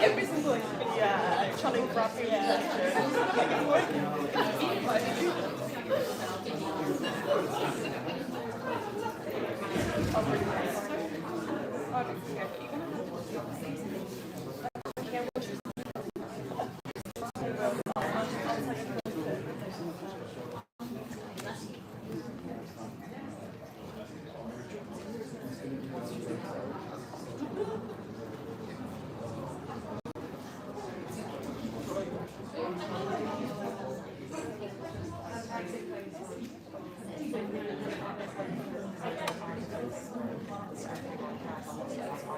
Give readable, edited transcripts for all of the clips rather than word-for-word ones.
Every single, yeah.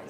Hi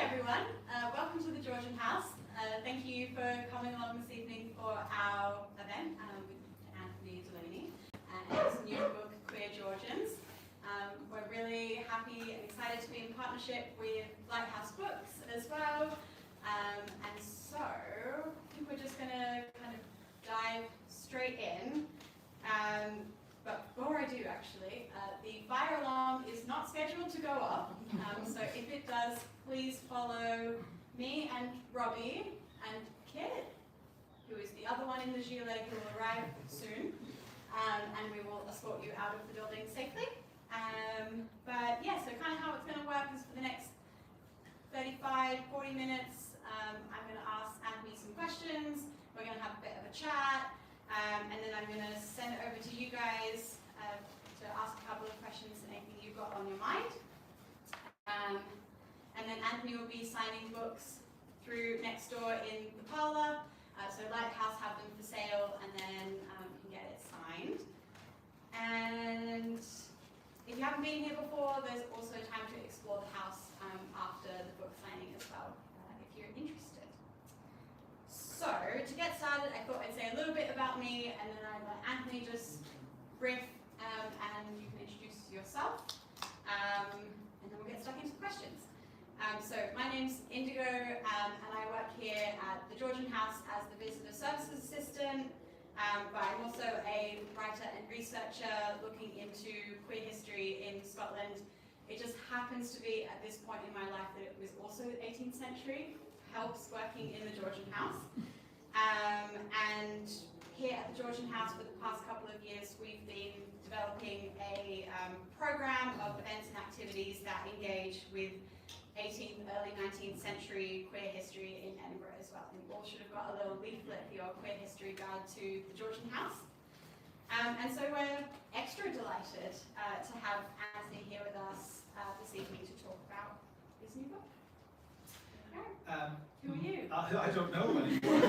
everyone, welcome to the Georgian House. Thank you for coming along this evening for our event with Dr Delaney and his new book, Queer Georgians. We're really happy and excited to be in partnership with Lighthouse Books as well. And so, I think we're just going to kind of dive straight in. But before I do, actually, the fire alarm is not scheduled to go off. So if it does, please follow me and Robbie and Kit, who is the other one in the gilet who will arrive soon. And we will escort you out of the building safely. But yeah, so kind of how it's going to work is for the next 35, 40 minutes, I'm going to ask Anthony some questions. We're going to have a bit of a chat. And then I'm going to send it over to you guys to ask a couple of questions and anything you've got on your mind. And then Anthony will be signing books through next door in the parlour. So Lighthouse have them for sale, and then you can get it signed. And if you haven't been here before, there's also time to explore the house after the book signing as well, if you're interested. So, to get started, I thought I'd say a little bit about me, and then I'd let Anthony just brief, and you can introduce yourself, and then we'll get stuck into the questions. So, my name's Indigo, and I work here at the Georgian House as the Visitor Services Assistant, but I'm also a writer and researcher looking into queer history in Scotland. It just happens to be at this point in my life that it was also the 18th century. Helps working in the Georgian House. And here at the Georgian House for the past couple of years, we've been developing a program of events and activities that engage with 18th, early 19th century queer history in Edinburgh as well. And you all should have got a little leaflet for your queer history guide to the Georgian House. And so we're extra delighted to have Anthony here with us this evening to talk about his new book. Who are you? I don't know anymore.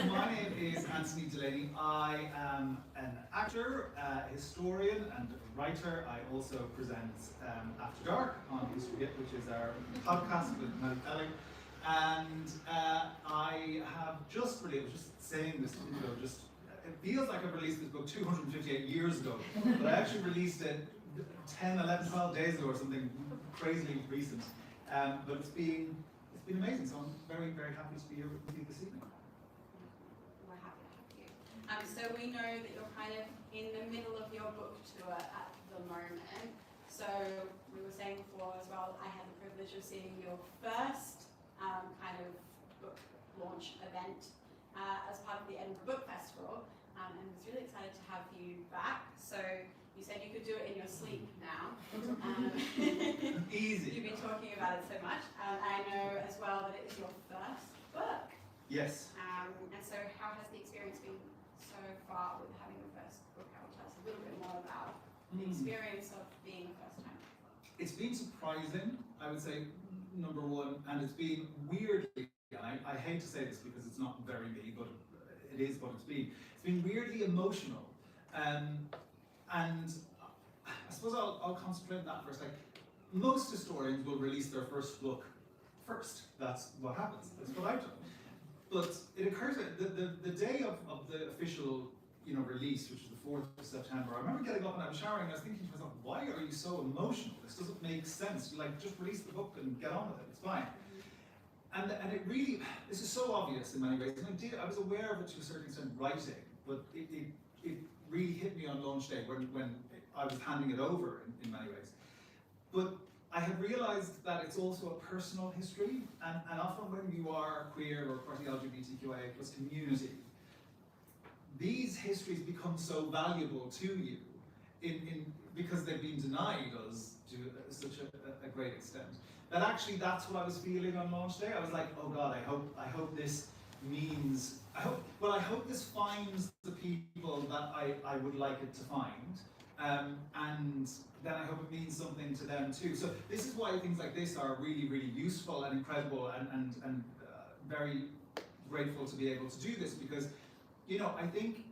My name is Dr Delaney. I am an actor, historian, and writer. I also present After Dark on History Hit, which is our podcast with Mel Kelly. And I have just really, I was just saying this, it feels like I've released this book 258 years ago, but I actually released it 10, 11, 12 days ago or something crazily recent. But it's been amazing, so I'm very, very happy to be here with you this evening. We're happy to have you. So we know that you're kind of in the middle of your book tour at the moment. So we were saying before as well, I had the privilege of seeing your first kind of book launch event as part of the Edinburgh Book Festival, and was really excited to have you back. So you said you could do it in your sleep now. Easy. You've been talking about it so much. I know as well that it is your first book. Yes. And so how has the experience been so far with having the first book out? Tell us a little bit more about the experience of being a first-time author. It's been surprising, I would say, number one, and it's been weirdly, I hate to say this because it's not very me, but it is what it's been weirdly emotional. And I suppose I'll concentrate on that first. Like, most historians will release their first book first. That's what happens. That's what I've done. But it occurs that the day of the official release, which is the 4th of September, I remember getting up and I was showering and I was thinking to myself, why are you so emotional? This doesn't make sense. Like, just release the book and get on with it. It's fine. And it really, this is so obvious in many ways. And I was aware of it to a certain extent writing, but it really hit me on launch day when I was handing it over in many ways. But I have realised that it's also a personal history, and often when you are queer or part of the LGBTQIA plus community, these histories become so valuable to you because they've been denied us to such a great extent. That actually, that's what I was feeling on launch day. I was like, oh God, I hope this means, I hope this finds the people that I would like it to find. And then I hope it means something to them too. So this is why things like this are really, really useful and incredible, and very grateful to be able to do this, because, you know, I think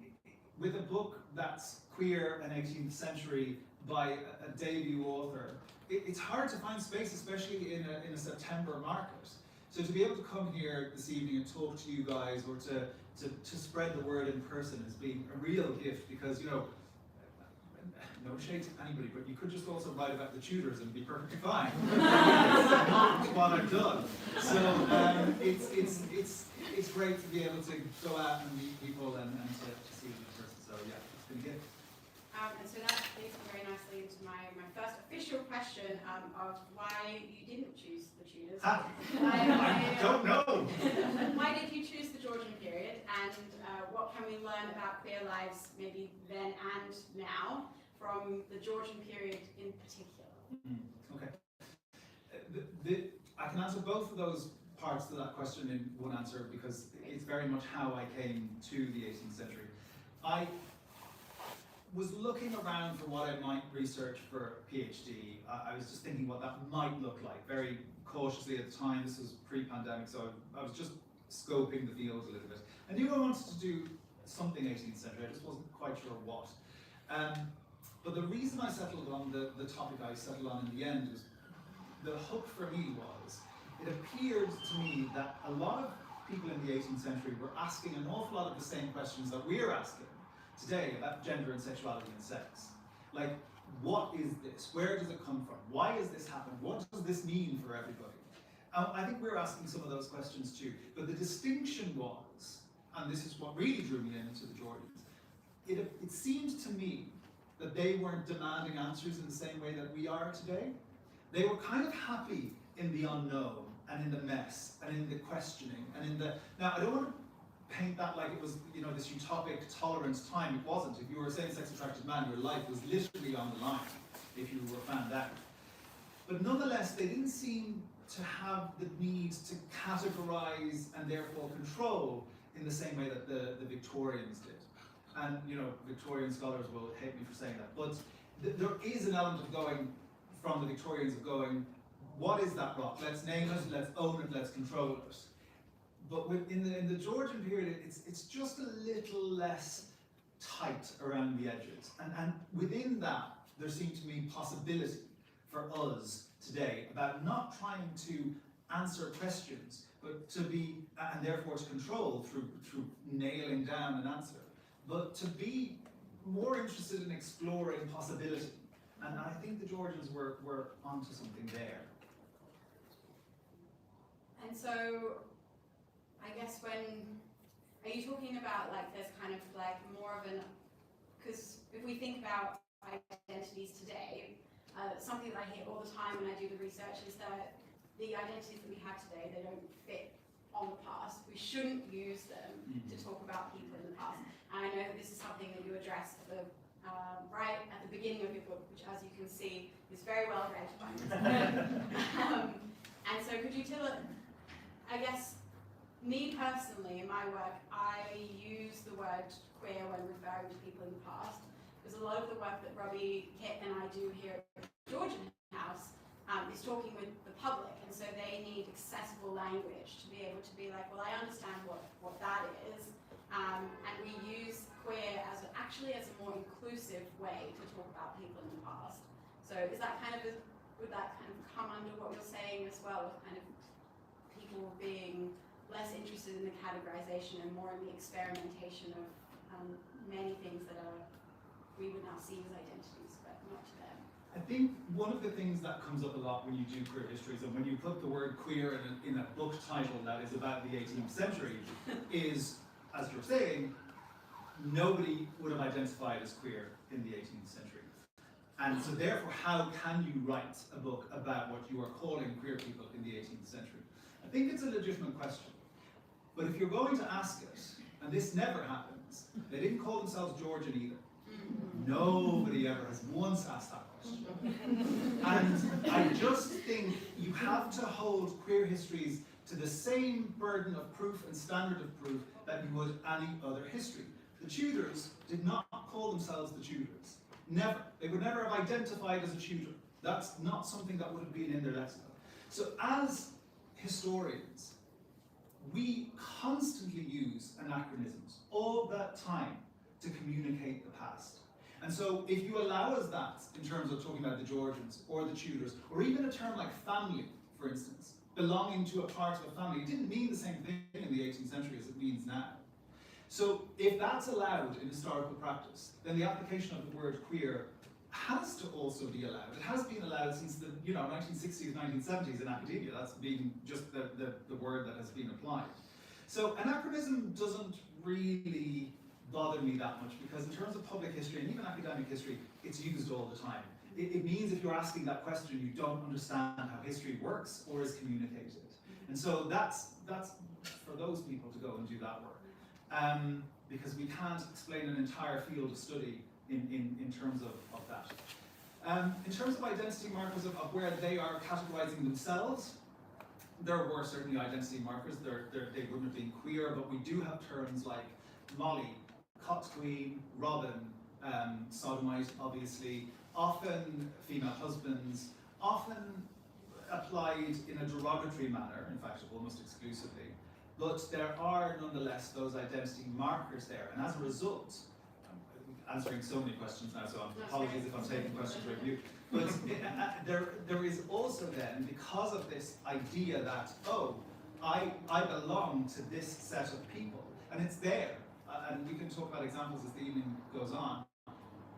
with a book that's queer and 18th century by a debut author, it's hard to find space, especially in a September market. So to be able to come here this evening and talk to you guys, or to spread the word in person, has been a real gift, because, you know, no shade to anybody, but you could just also write about the Tudors and be perfectly fine. That's what I've done. So it's great to be able to go out and meet people and to see them in person. So yeah, it's been a gift. And so that leads me very nicely into my first official question of why you didn't choose the Tudors. I don't know. Why did you choose the Georgian period, and what can we learn about queer lives maybe then and now from the Georgian period in particular? Okay. I can answer both of those parts to that question in one answer, because it's very much how I came to the 18th century. I was looking around for what I might research for a PhD. I was just thinking what that might look like, very cautiously at the time. This was pre-pandemic, so I was just scoping the field a little bit. I knew I wanted to do something 18th century, I just wasn't quite sure what. But the reason I settled on the topic I settled on in the end was, the hook for me was, it appeared to me that a lot of people in the 18th century were asking an awful lot of the same questions that we're asking today about gender and sexuality and sex. Like, what is this? Where does it come from? Why is this happening? What does this mean for everybody? I think we're asking some of those questions too. But the distinction was, and this is what really drew me into the Georgians, it seemed to me that they weren't demanding answers in the same way that we are today. They were kind of happy in the unknown, and in the mess, and in the questioning, and in the, now I don't want to paint that like it was, you know, this utopic tolerant time. It wasn't. If you were a same-sex attracted man, your life was literally on the line if you were found out. But nonetheless, they didn't seem to have the need to categorize and therefore control in the same way that the Victorians did. And, you know, Victorian scholars will hate me for saying that, but there is an element of going, from the Victorians, of going, what is that rock? Let's name it, let's own it, let's control it. But in the Georgian period, it's just a little less tight around the edges. And within that, there seemed to be possibility for us today about not trying to answer questions, but to be, and therefore to control through nailing down an answer, but to be more interested in exploring possibility. And I think the Georgians were onto something there. And so, I guess are you talking about like there's kind of like more of an, because if we think about identities today, something that I hear all the time when I do the research is that the identities that we have today, they don't fit on the past. We shouldn't use them to talk about people in the past. And I know that this is something that you address at the, right at the beginning of your book, which, as you can see, is very well read by me. And so could you tell us, I guess, me personally, in my work, I use the word queer when referring to people in the past, because a lot of the work that Robbie, Kit, and I do here at Georgian House is talking with the public, and so they need accessible language to be able to be like, well, I understand what that is, and we use queer actually as a more inclusive way to talk about people in the past. So is that kind of, would that kind of come under what you're saying as well, with kind of people being less interested in the categorization and more in the experimentation of many things that we would now see as identities, but not to them? I think one of the things that comes up a lot when you do queer histories, and when you put the word queer in a book title that is about the 18th century, is, as you're saying, nobody would have identified as queer in the 18th century. And so therefore, how can you write a book about what you are calling queer people in the 18th century? I think it's a legitimate question. But if you're going to ask it, and this never happens, they didn't call themselves Georgian either. Nobody ever has once asked that question. And I just think you have to hold queer histories to the same burden of proof and standard of proof that you would any other history. The Tudors did not call themselves the Tudors. Never. They would never have identified as a Tudor. That's not something that would have been in their lexicon. So as historians, we constantly use anachronisms all that time to communicate the past. And so if you allow us that in terms of talking about the Georgians or the Tudors, or even a term like family, for instance, belonging to a part of a family, it didn't mean the same thing in the 18th century as it means now. So if that's allowed in historical practice, then the application of the word queer has to also be allowed. It has been allowed since the 1960s, 1970s in academia. That's been just the word that has been applied. So anachronism doesn't really bother me that much, because in terms of public history and even academic history, it's used all the time. It means if you're asking that question, you don't understand how history works or is communicated. And so that's for those people to go and do that work. Because we can't explain an entire field of study in terms of that. In terms of identity markers of where they are categorizing themselves, there were certainly identity markers. They wouldn't have been queer, but we do have terms like Molly, Cot Queen, Robin, sodomite, obviously, often female husbands, often applied in a derogatory manner, in fact, almost exclusively. But there are nonetheless those identity markers there, and as a result, I'm answering so many questions now, so apologies if I'm taking questions right from you. But there is also then, because of this idea that, oh, I belong to this set of people, and it's there, and we can talk about examples as the evening goes on.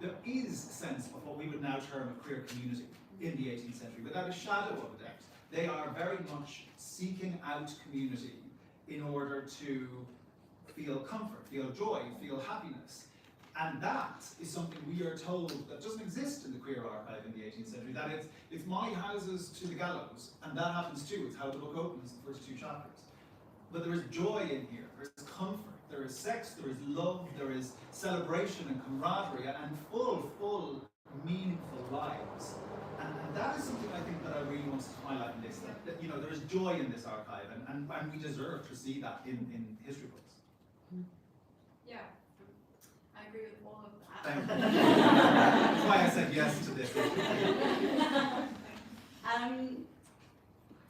There is a sense of what we would now term a queer community in the 18th century, without a shadow of a doubt. They are very much seeking out community in order to feel comfort, feel joy, feel happiness. And that is something we are told that doesn't exist in the queer archive in the 18th century, that it's my houses to the gallows, and that happens too. It's how the book opens, the first two chapters. But there is joy in here, there is comfort, there is sex, there is love, there is celebration and camaraderie, and full, meaningful lives. And that is something I think that I really want to highlight in this, that there is joy in this archive, and we deserve to see that in history books. Yeah, I agree with all of that. Thank you. That's why I said yes to this.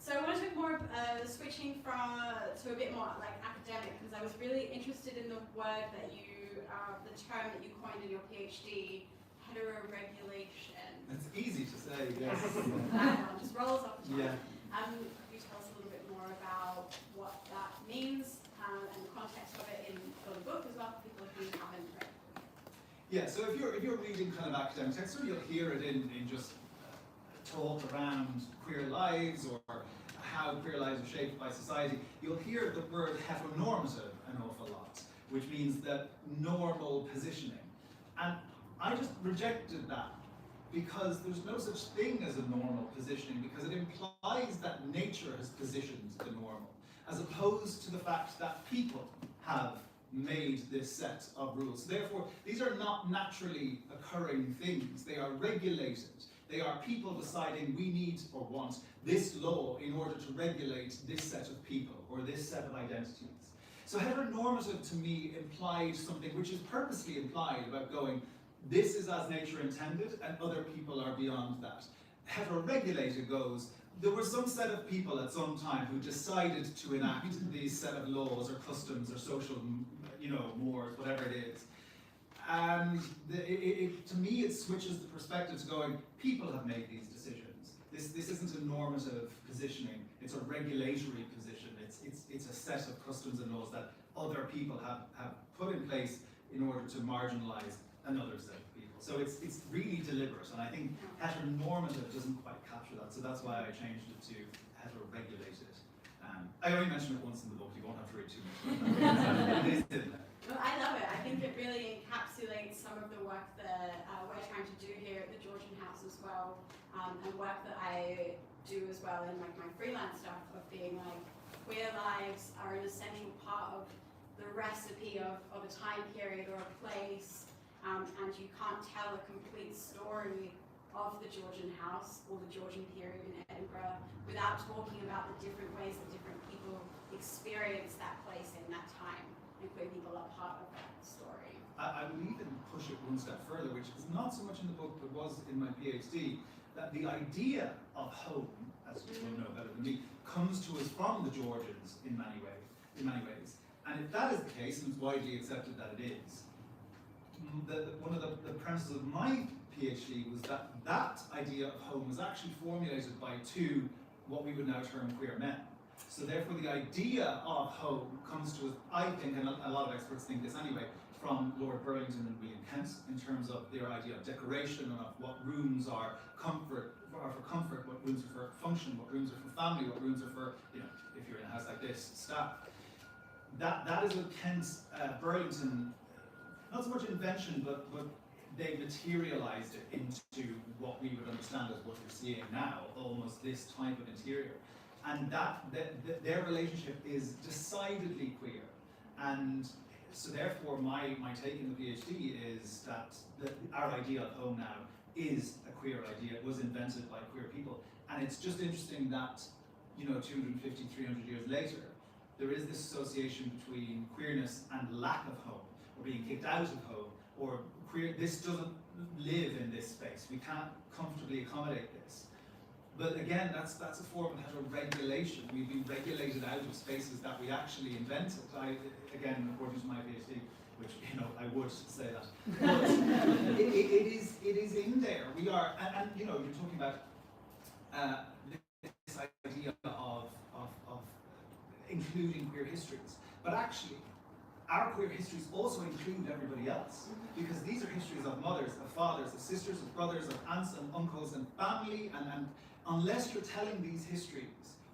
So I want to talk more switching to a bit more like academic, because I was really interested in the word that the term that you coined in your PhD, heteroregulation. It's easy to say, yes. That one just rolls off the tongue. Yeah. Could you tell us a little bit more about what that means and the context of it for the book as well, for people who haven't read it? Yeah, so if you're reading kind of academic text, or you'll hear it in just talk around queer lives or how queer lives are shaped by society, you'll hear the word heteronormative an awful lot, which means that normal positioning. And I just rejected that, because there's no such thing as a normal positioning, because it implies that nature has positioned the normal, as opposed to the fact that people have made this set of rules. Therefore, these are not naturally occurring things. They are regulated. They are people deciding we need or want this law in order to regulate this set of people or this set of identities. So heteronormative to me implied something which is purposely implied about going, this is as nature intended and other people are beyond that. Heteroregulated goes, there were some set of people at some time who decided to enact these set of laws or customs or social, mores, whatever it is. And to me, it switches the perspective to going, people have made these decisions. This isn't a normative positioning, it's a regulatory position. It's a set of customs and laws that other people have put in place in order to marginalize another set of people. So it's really deliberate, and I think heteronormative doesn't quite capture that, so that's why I changed it to heteroregulated. I only mentioned it once in the book, you won't have to read too much. It is in there. Well, I love it. I think it really encapsulates some of the work that we're trying to do here at the Georgian House and work that I do as well in like my freelance stuff of being like, queer lives are an essential part of the recipe of a time period or a place, and you can't tell a complete story of the Georgian house or the Georgian period in Edinburgh without talking about the different ways that different people experience that place in that time, and queer people are part of that story. I would even push it one step further, which is not so much in the book, but was in my PhD, that the idea of home, as you will know better than me, comes to us from the Georgians in many ways. And if that is the case, and it's widely accepted that it is, one of the premises of my PhD was that that idea of home was actually formulated by two, what we would now term queer men. So therefore the idea of home comes to us, I think, and a lot of experts think this anyway, from Lord Burlington and William Kent in terms of their idea of decoration and of what rooms are for comfort, what rooms are for function, what rooms are for family, what rooms are for, you know, if you're in a house like this, staff. That is what Kent, Burlington, not so much invention, but they materialized it into what we would understand as what we're seeing now, almost this type of interior. And their relationship is decidedly queer. And so therefore my take in the PhD is that our idea of home now is a queer idea. It was invented by queer people. And it's just interesting that, you know, 250, 300 years later, there is this association between queerness and lack of home, or being kicked out of home, or queer, this doesn't live in this space. We can't comfortably accommodate this. But again, that's a form of regulation. We've been regulated out of spaces that we actually invented. Again, according to my PhD, which, you know, I would say that. But it is in there. We are, and you know, you're talking about this idea of including queer histories. But actually, our queer histories also include everybody else, because these are histories of mothers, of fathers, of sisters, of brothers, of aunts and uncles and family, and unless you're telling these histories,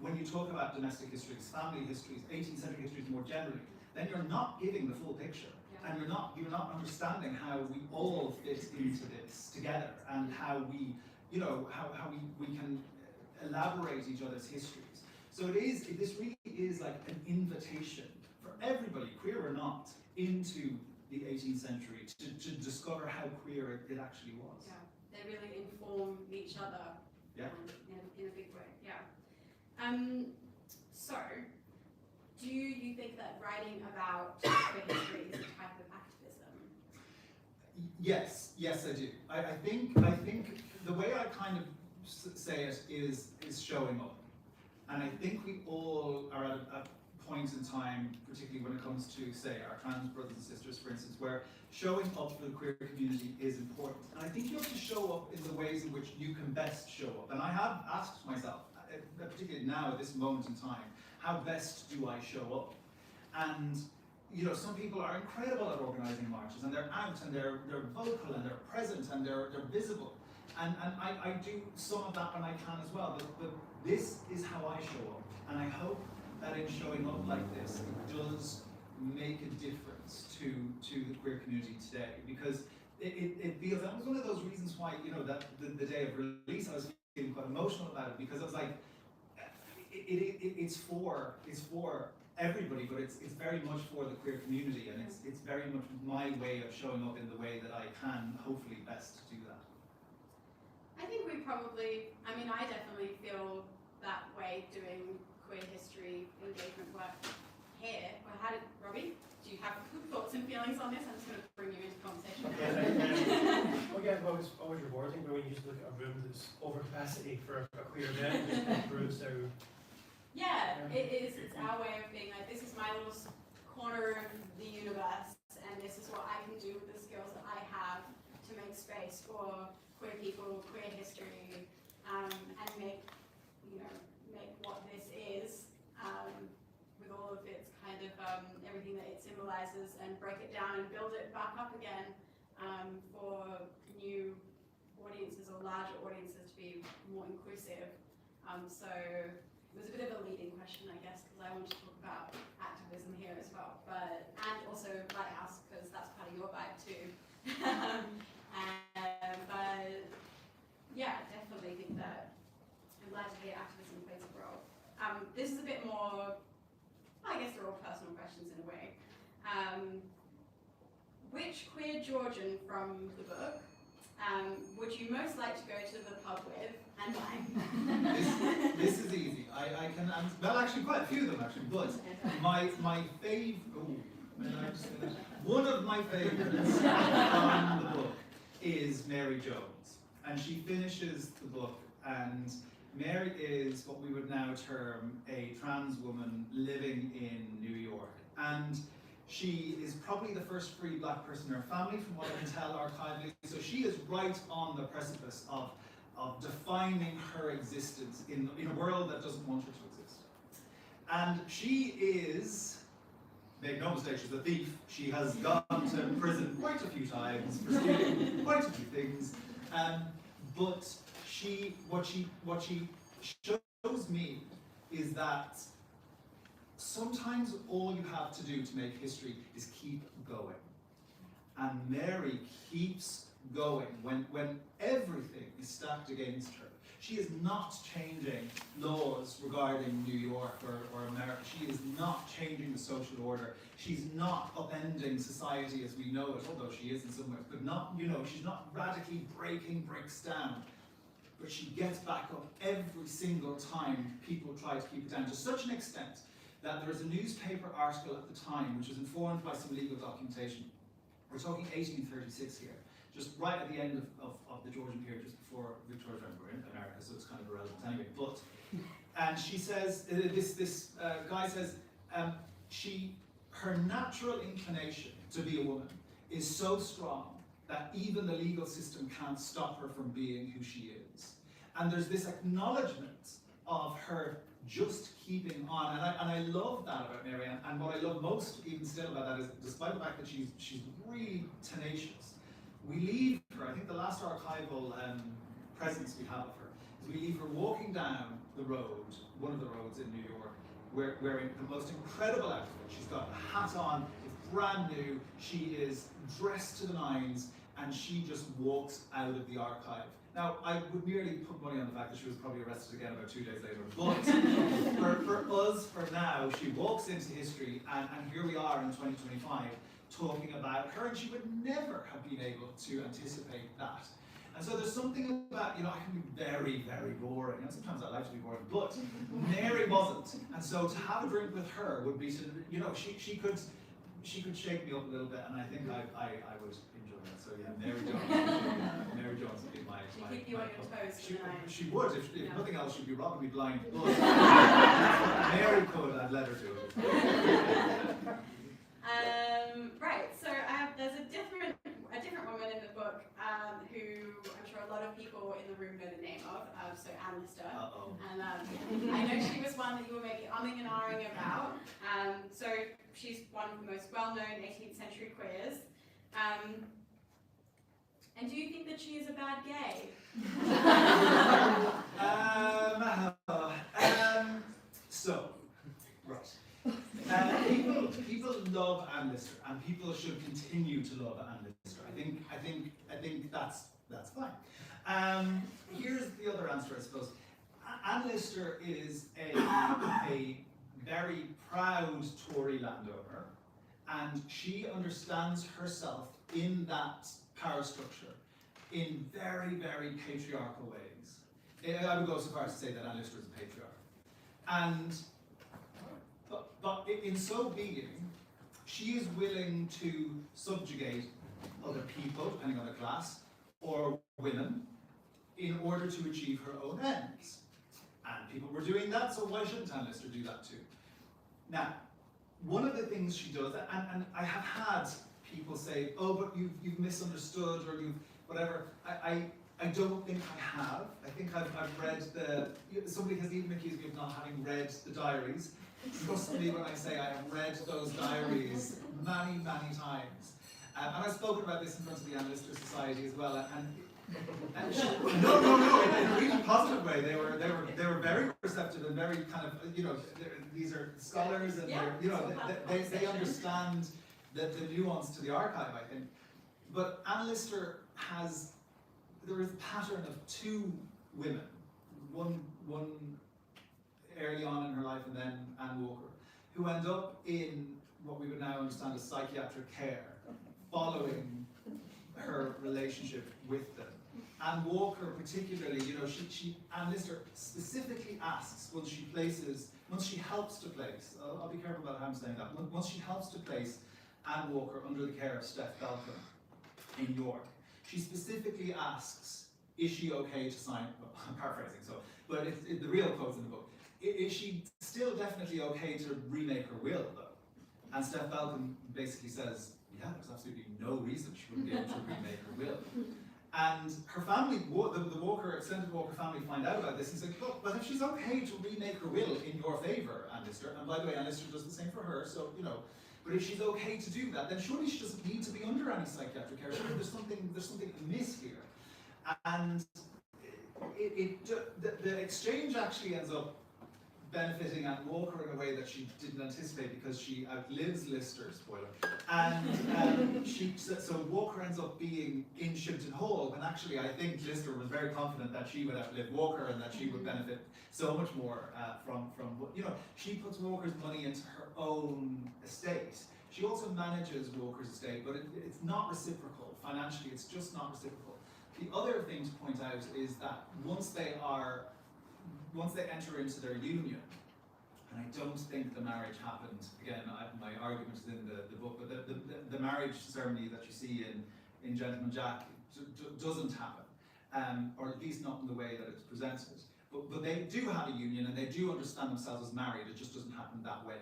when you talk about domestic histories, family histories, 18th century histories more generally, then you're not giving the full picture, and you're not understanding how we all fit into this together, and how we, you know, how we can elaborate each other's histories. So this really is like an invitation for everybody, queer or not, into the 18th century to discover how queer it actually was. Yeah, they really inform each other. Yeah. In a big way. Yeah. So, do you think that writing about queer history is a type of activism? Yes, I do. I think the way I kind of say it is showing up. And I think we all are at a point in time, particularly when it comes to, say, our trans brothers and sisters, for instance, where showing up for the queer community is important. And I think you have to show up in the ways in which you can best show up. And I have asked myself, particularly now at this moment in time, how best do I show up? And you know, some people are incredible at organising marches, and they're out, and they're vocal, and they're present, and they're visible. And I do some of that when I can as well, but this is how I show up. And I hope that in showing up like this, it does make a difference to the queer community today, because it feels, that was one of those reasons why, you know, that the day of release I was feeling quite emotional about it, because I was like, it's for everybody, but it's very much for the queer community, and it's very much my way of showing up in the way that I can hopefully best do that. I think we probably, I mean, I definitely feel that way doing queer history engagement work here. Well, Robbie, do you have thoughts and feelings on this? I'm just going to bring you into conversation now. Well, yeah, well, it's always rewarding, but when you just look at a room that's over capacity for a queer event, it proves how. Yeah, it is. It's our way of being like, this is my little corner of the universe, and this is what I can do with the skills that I have to make space for queer people, queer history, and make what this is, with all of its kind of everything that it symbolizes, and break it down and build it back up again for new audiences or larger audiences to be more inclusive. So it was a bit of a leading question, I guess, because I want to talk about activism here as well, and also Lighthouse, because that's part of your vibe too. But yeah, I definitely think that which queer Georgian from the book would you most like to go to the pub with, and why? This is easy. I can answer, well, actually quite a few of them actually, but my favourite, one of my favourites from the book is Mary Jones, and she finishes the book, and Mary is what we would now term a trans woman living in New York, and she is probably the first free black person in her family, from what I can tell archivally. So she is right on the precipice of defining her existence in a world that doesn't want her to exist. And she is, make no mistake, she's a thief. She has gone to prison quite a few times for stealing quite a few things. But what she shows me is that sometimes all you have to do to make history is keep going. And Mary keeps going when everything is stacked against her. She is not changing laws regarding New York or America. She is not changing the social order. She's not upending society as we know it, although she is in some ways, but not, she's not radically breaking bricks down. But she gets back up every single time people try to keep it down, to such an extent that there is a newspaper article at the time which was informed by some legal documentation. We're talking 1836 here, just right at the end of the Georgian period, just before Victoria's reign. We're in America, so it's kind of irrelevant anyway. But, and she says, this guy says, her natural inclination to be a woman is so strong that even the legal system can't stop her from being who she is. And there's this acknowledgement of her just keeping on, and I love that about Mary, and what I love most even still about that is, despite the fact that she's really tenacious, we leave her, I think the last archival presence we have of her, is we leave her walking down the road, one of the roads in New York, wearing the most incredible outfit. She's got a hat on, it's brand new, she is dressed to the nines, and she just walks out of the archive. Now, I would merely put money on the fact that she was probably arrested again about 2 days later, but for us, for now, she walks into history, and here we are in 2025, talking about her, and she would never have been able to anticipate that. And so there's something about, I can be very, very boring, and sometimes I like to be boring, but Mary wasn't. And so to have a drink with her would be to, she could shake me up a little bit, and I think I would enjoy that. So yeah, Mary Jones. Mary Jones would be my. She'd keep you on your toes. She would. If nothing else, she'd be robbing me blind. But Mary could. I'd let her do it. Right. So there's a different woman in the book who I'm sure a lot of people in the room know the name of. So Anne Lister. And I know she was one that you were maybe umming and ahhing about. So she's one of the most well-known 18th century queers. And do you think that she is a bad gay? People love Anne Lister, and people should continue to love Anne Lister. I think that's fine. Here's the other answer, I suppose. Anne Lister is a very proud Tory landowner, and she understands herself in that power structure in very, very patriarchal ways. I would go so far as to say that Anne Lister is a patriarch. But in so being, she is willing to subjugate other people, depending on their class, or women, in order to achieve her own ends. And people were doing that, so why shouldn't Anne Lister do that too? Now, one of the things she does, and I have had people say, oh, but you've misunderstood, or you've whatever. I don't think I have. I think I've read somebody has even accused me of not having read the diaries. Trust me when I say I have read those diaries many, many times. And I've spoken about this in front of the Anne Lister Society as well. No, in a really positive way. They were very receptive and very kind of, these are scholars, and they understand the nuance to the archive, I think. But Anne Lister there is a pattern of two women, one early on in her life, and then Anne Walker, who end up in what we would now understand as psychiatric care following her relationship with them. Anne Walker particularly, you know, Anne Lister specifically asks once she helps to place, I'll be careful about how I'm saying that, once she helps to place Anne Walker under the care of Steph Balcom in York, she specifically asks, is she okay to sign, well, I'm paraphrasing, so, but the real quote's in the book, is she still definitely okay to remake her will, though? And Steph Balcom basically says, yeah, there's absolutely no reason she wouldn't be able to remake her will. And her family, the extended Walker family find out about this and say, look, but if she's okay to remake her will in your favour, Anne Lister, and by the way, Anne Lister does the same for her, so, you know, but if she's okay to do that, then surely she doesn't need to be under any psychiatric care. Surely there's something amiss here. And the exchange actually ends up benefiting Anne Walker in a way that she didn't anticipate because she outlives Lister, spoiler. And so Walker ends up being in Shimpton Hall when actually I think Lister was very confident that she would outlive Walker and that she would benefit so much more from, you know, she puts Walker's money into her own estate. She also manages Walker's estate, but it's not reciprocal. Financially, it's just not reciprocal. The other thing to point out is that once they enter into their union, and I don't think the marriage happened, again, my argument is in the book, but the marriage ceremony that you see in Gentleman Jack doesn't happen, or at least not in the way that it's presented. But they do have a union and they do understand themselves as married, it just doesn't happen that way.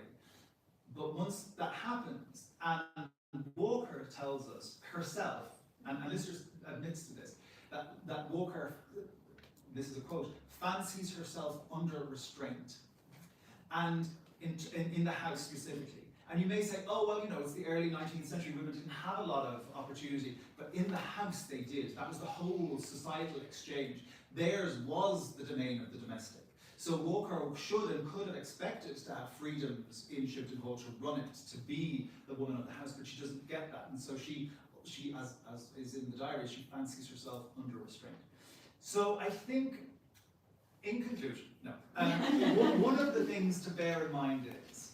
But once that happens, and Walker tells us herself, and Lister admits to this, that Walker, this is a quote, fancies herself under restraint, and in the house specifically. And you may say, oh, well, you know, it's the early 19th century, women didn't have a lot of opportunity, but in the house they did. That was the whole societal exchange. Theirs was the domain of the domestic. So Walker should and could have expected to have freedoms in Shimpton Hall to run it, to be the woman of the house, but she doesn't get that. And so she as is in the diary, she fancies herself under restraint. So I think, in conclusion, one of the things to bear in mind is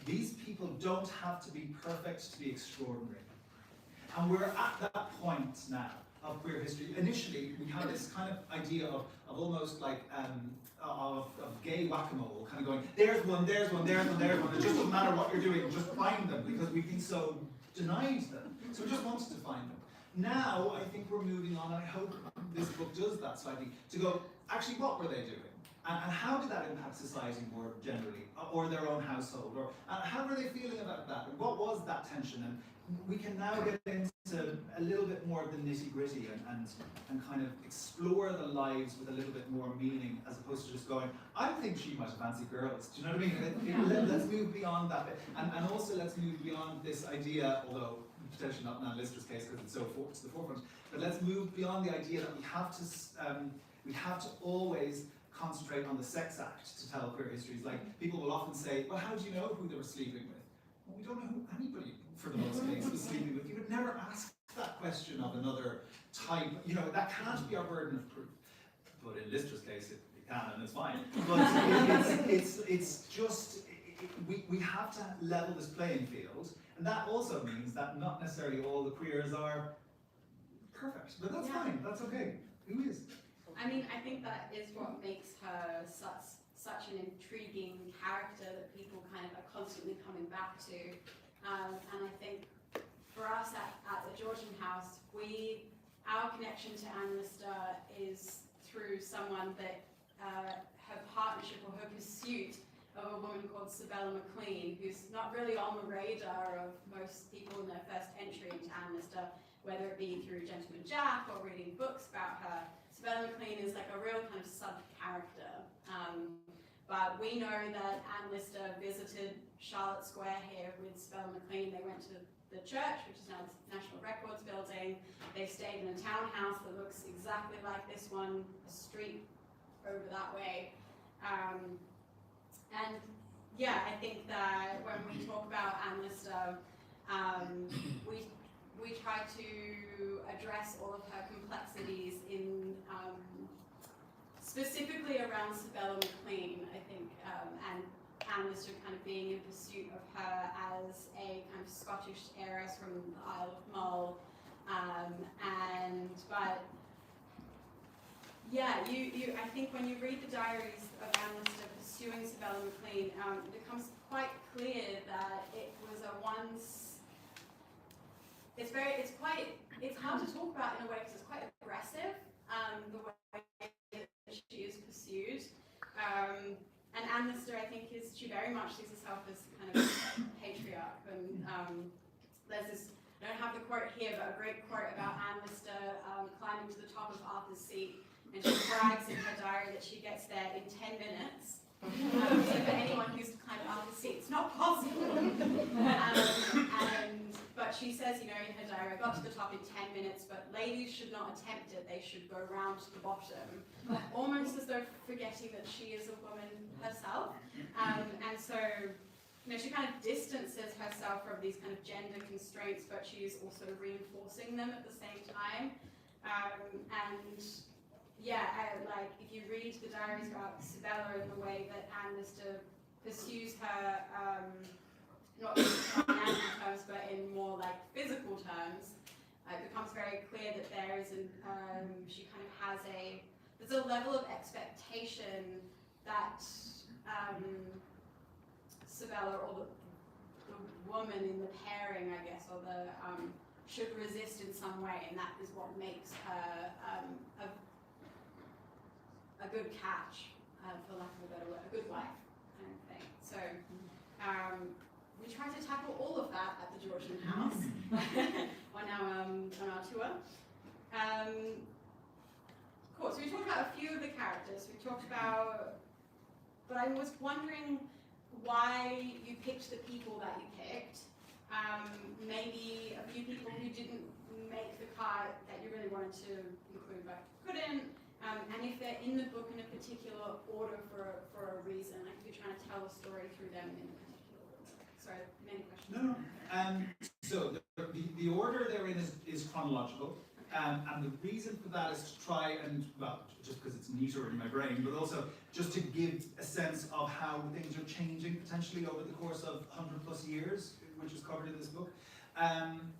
these people don't have to be perfect to be extraordinary. And we're at that point now of queer history. Initially, we had this kind of idea of almost like of gay whack-a-mole, kind of going, there's one, there's one, there's one, there's one. It just doesn't matter what you're doing, just find them, because we've been so denied them. So we just wanted to find them. Now, I think we're moving on, and I hope this book does that slightly, to go, actually, what were they doing? And how did that impact society more generally, or their own household, or how were they feeling about that, and what was that tension? And we can now get into a little bit more of the nitty-gritty and kind of explore the lives with a little bit more meaning, as opposed to just going, I think she might have fancied girls. Do you know what I mean? Let's move beyond that bit. And also let's move beyond this idea, although potentially not in Anne Lister's case because it's to the forefront, but let's move beyond the idea that we have to always concentrate on the sex act to tell queer histories. Like, people will often say, well, how do you know who they were sleeping with? Well, we don't know who anybody, for the most case, was sleeping with. You would never ask that question of another type. You know, that can't be our burden of proof. But in Lister's case, it can, and it's fine. But it's just, we have to level this playing field, and that also means that not necessarily all the queers are perfect, but that's fine, that's okay. Who is? I mean, I think that is what makes her such an intriguing character that people kind of are constantly coming back to. And I think for us at the Georgian House, our connection to Anne Lister is through someone that her partnership or her pursuit of a woman called Sabella McLean, who's not really on the radar of most people in their first entry into Anne Lister, whether it be through Gentleman Jack or reading books about her. Sabella McLean is like a real kind of sub-character. But we know that Anne Lister visited Charlotte Square here with Sabella McLean. They went to the church, which is now the National Records building. They stayed in a townhouse that looks exactly like this one, a street over that way. And yeah, I think that when we talk about Anne Lister, we try to address all of her complexities in specifically around Sabella McLean, I think, and Anne Lister kind of being in pursuit of her as a kind of Scottish heiress from the Isle of Mull. But yeah, I think when you read the diaries of Anne Lister pursuing Sabella Maclean, it becomes quite clear that it was a once. It's hard to talk about in a way because it's quite aggressive, the way that she is pursued. And Anne Lister, I think, she very much sees herself as kind of a patriarch. And there's this, I don't have the quote here, but a great quote about Anne Lister climbing to the top of Arthur's Seat, and she brags in her diary that she gets there in 10 minutes. So for anyone who's climbed Arthur's Seat, it's not possible. But she says, you know, in her diary, I got to the top in 10 minutes, but ladies should not attempt it, they should go round to the bottom. Almost as though forgetting that she is a woman herself. And so, you know, she kind of distances herself from these kind of gender constraints, but she's also reinforcing them at the same time. And yeah, like if you read the diaries about Sabella and the way that Anne Lister pursues her, not in financial terms, but in more like physical terms, it becomes very clear that there is she kind of has there's a level of expectation that Sabella, or the woman in the pairing, I guess, or should resist in some way, and that is what makes her a good catch, for lack of a better word, a good wife, kind of thing. So we try to tackle all of that at the Georgian House on our tour. Cool. So we talked about a few of the characters. We talked about, but I was wondering why you picked the people that you picked. Maybe a few people who didn't make the cut that you really wanted to include but couldn't. And if they're in the book in a particular order for a reason, like if you're trying to tell a story through them in a particular order. Sorry, many questions. No. So the order they're in is chronological, and the reason for that is to try and, well, just because it's neater in my brain, but also just to give a sense of how things are changing potentially over the course of 100 plus years, which is covered in this book.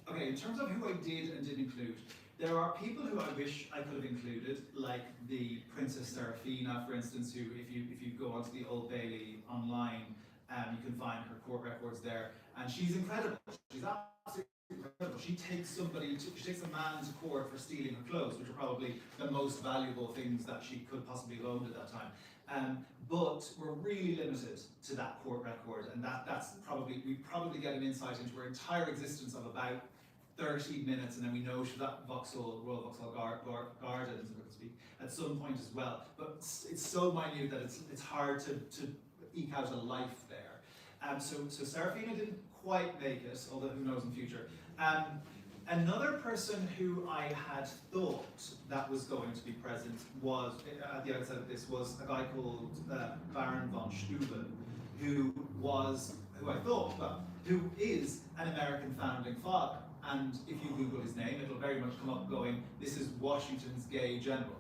Okay, in terms of who I did and didn't include, there are people who I wish I could have included, like the Princess Seraphina, for instance, who, if you go onto the Old Bailey online, you can find her court records there, and she's incredible. She's absolutely incredible. She takes a man to court for stealing her clothes, which are probably the most valuable things that she could possibly have owned at that time. But we're really limited to that court record, and we probably get an insight into her entire existence of about 30 minutes, and then we know she was at Royal Vauxhall Gardens, so to speak, at some point as well. But it's so minute that it's hard to eke out a life there. So Seraphina didn't quite make it, although who knows in future. Another person who I had thought that was going to be present was, at the outset of this, was a guy called Baron von Steuben, who is an American founding father. And if you Google his name, it'll very much come up going, this is Washington's gay general.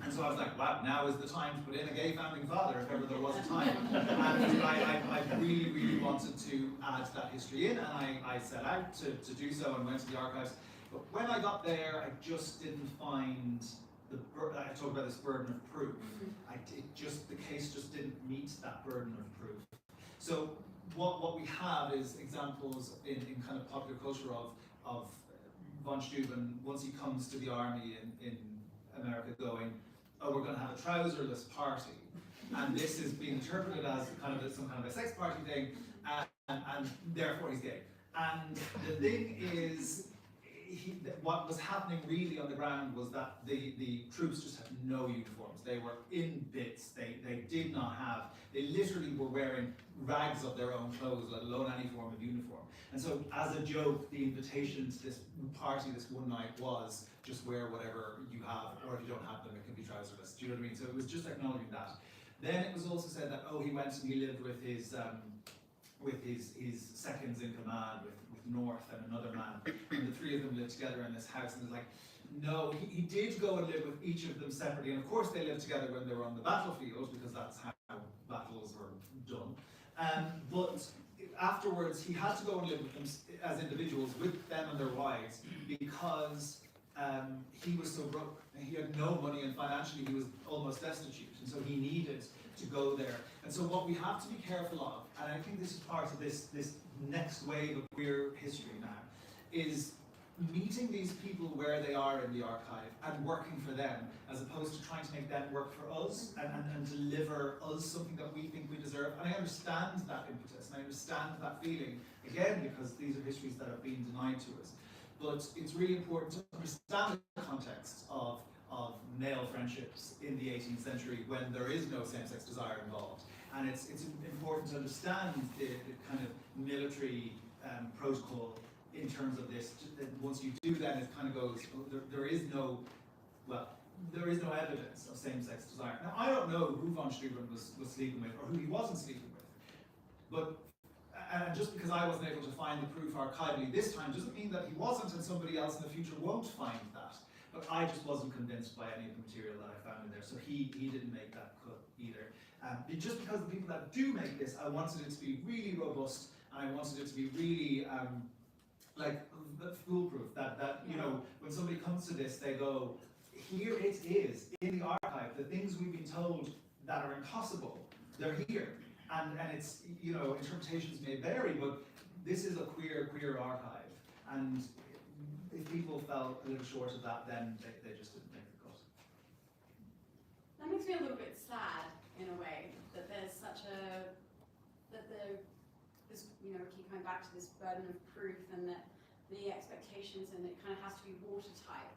And so I was like, wow, now is the time to put in a gay founding father, if ever there was a time. And I really, really wanted to add that history in, and I set out to do so and went to the archives. But when I got there, I just didn't find I talked about this burden of proof. The case just didn't meet that burden of proof. So what we have is examples in kind of popular culture of von Steuben, once he comes to the army in America, going, oh, we're going to have a trouserless party, and this is being interpreted as some kind of a sex party thing, and therefore he's gay. And the thing is, what was happening really on the ground was that the troops just had no uniforms. They were in bits. They did not have. They literally were wearing rags of their own clothes, let alone any form of uniform. And so, as a joke, the invitation to this party this one night was just wear whatever you have, or if you don't have them, it can be trouserless. Do you know what I mean? So it was just acknowledging that. Then it was also said that, oh, he went and he lived with his seconds in command, with North and another man, and the three of them lived together in this house. And it's like, no, he did go and live with each of them separately, and of course they lived together when they were on the battlefield, because that's how battles were done. But afterwards, he had to go and live with them as individuals, with them and their wives, because he was so broke. He had no money, and financially he was almost destitute, and so he needed to go there. And so what we have to be careful of, and I think this is part of this next wave of queer history now, is meeting these people where they are in the archive and working for them, as opposed to trying to make them work for us and deliver us something that we think we deserve. And I understand that impetus, and I understand that feeling, again, because these are histories that have been denied to us. But it's really important to understand the context of male friendships in the 18th century when there is no same-sex desire involved. And it's important to understand the kind of military protocol in terms of this. Once you do that, it kind of goes, there is no evidence of same-sex desire. Now, I don't know who von Steuben was sleeping with or who he wasn't sleeping with, but and just because I wasn't able to find the proof archivally this time doesn't mean that he wasn't and somebody else in the future won't find that. But I just wasn't convinced by any of the material that I found in there, so he didn't make that cut either. Just because the people that do make this, I wanted it to be really robust, and I wanted it to be really like foolproof. That you know, when somebody comes to this, they go, here it is in the archive. The things we've been told that are impossible, they're here. And it's, you know, interpretations may vary, but this is a queer archive. And if people felt a little short of that, then they just didn't make the cut. That makes me a little bit sad, in a way, that there's such a, this, you know, keep coming back to this burden of proof, and that the expectations, and it kind of has to be watertight.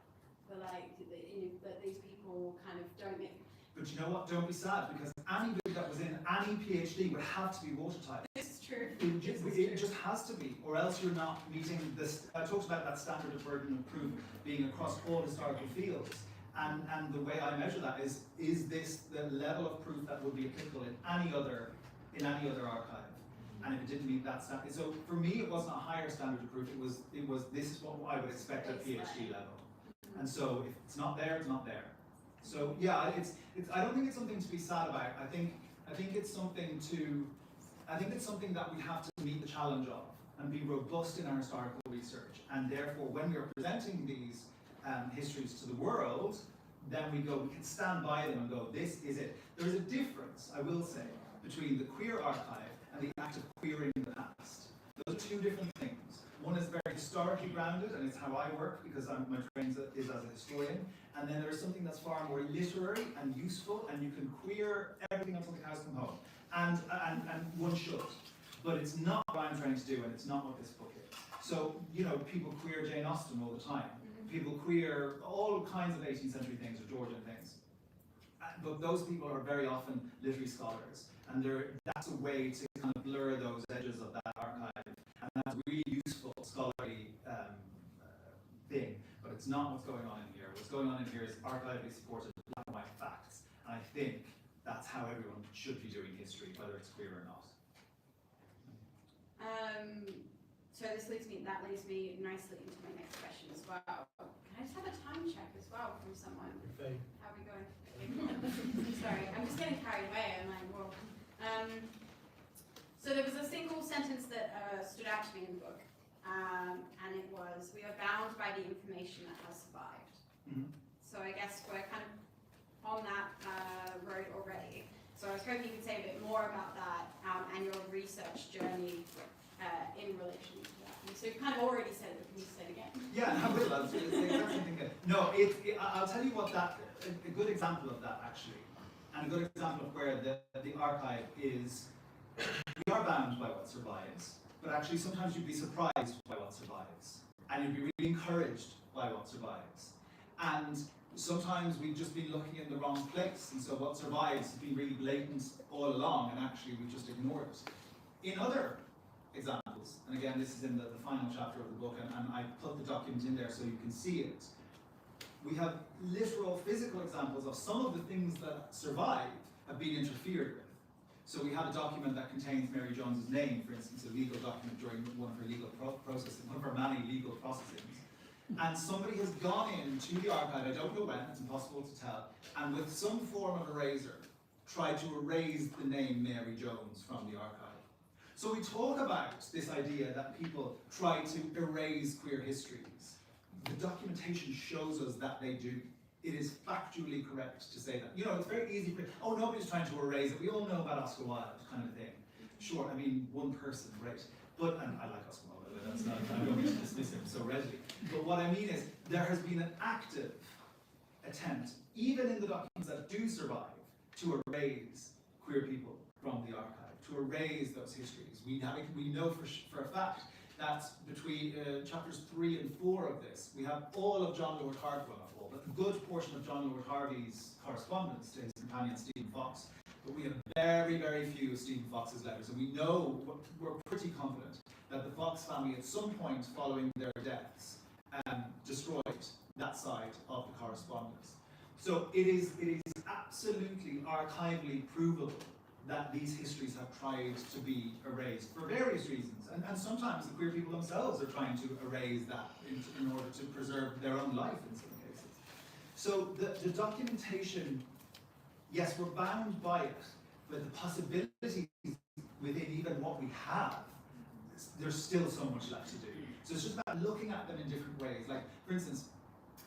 But like, you know, that these people kind of don't make. But you know what? Don't be sad, because anybody that was in any PhD would have to be watertight. This is true. It just has to be, or else you're not meeting this. I talked about that standard of burden of proof being across all historical fields, and the way I measure that is this the level of proof that would be applicable in any other archive? And if it didn't meet that standard, so for me it wasn't a higher standard of proof. It was this is what I would expect at PhD level, and so if it's not there, it's not there. So yeah, it's I don't think it's something to be sad about. I think it's something that we have to meet the challenge of and be robust in our historical research. And therefore, when we are presenting these histories to the world, then we can stand by them and go, this is it. There is a difference, I will say, between the queer archive and the act of queering the past. Those are two different things. One is very historically grounded, and it's how I work, because my training is as a historian. And then there's something that's far more literary and useful, and you can queer everything until the cows come home. And one should. But it's not what I'm trying to do, and it's not what this book is. So, you know, people queer Jane Austen all the time. People queer all kinds of 18th century things or Georgian things. But those people are very often literary scholars. And that's a way to kind of blur those edges of that archive. And that's a really useful scholarly thing. But it's not what's going on in here. What's going on in here is archivally supported black and white facts. And I think that's how everyone should be doing history, whether it's queer or not. So that leads me nicely into my next question as well. Can I just have a time check as well from someone? How are we going? Sorry, I'm just getting carried away. I'm like, well. So there was a single sentence that stood out to me in the book, and it was, "We are bound by the information that has survived." Mm-hmm. So I guess we're kind of on that road already. So I was hoping you could say a bit more about that and your research journey in relation to that. And so you've kind of already said it, but can you say it again? Yeah, I will. I'll say something good. No, I'll tell you what a good example of that actually, and a good example of where the archive is. We are bound by what survives, but actually sometimes you'd be surprised by what survives, and you'd be really encouraged by what survives. And sometimes we've just been looking in the wrong place, and so what survives has been really blatant all along, and actually we just ignore it. In other examples, and again this is in the final chapter of the book, and I put the document in there so you can see it, we have literal physical examples of some of the things that survive have been interfered with. So we have a document that contains Mary Jones's name, for instance, a legal document during one of her legal processing, one of her many legal processings. And somebody has gone into the archive, I don't know when, it's impossible to tell, and with some form of eraser, tried to erase the name Mary Jones from the archive. So we talk about this idea that people try to erase queer histories. The documentation shows us that they do. It is factually correct to say that. You know, it's very easy for, oh, nobody's trying to erase it. We all know about Oscar Wilde, kind of thing. Sure, I mean, one person, right? But, and I like Oscar Wilde, but that's not, I don't mean to dismiss him so readily. But what I mean is, there has been an active attempt, even in the documents that do survive, to erase queer people from the archive, to erase those histories. We know for a fact that between chapters 3 and 4 of this, we have all of John Lord Harvey, well not all, but a good portion of John Lord Harvey's correspondence to his companion Stephen Fox. But we have very, very few of Stephen Fox's letters, and we know, we're pretty confident, that the Fox family at some point following their deaths destroyed that side of the correspondence. So it is absolutely archivally provable that these histories have tried to be erased for various reasons, and sometimes the queer people themselves are trying to erase that in order to preserve their own life in some cases. So the documentation, yes, we're bound by it, but the possibilities within even what we have, there's still so much left to do. So it's just about looking at them in different ways. Like, for instance,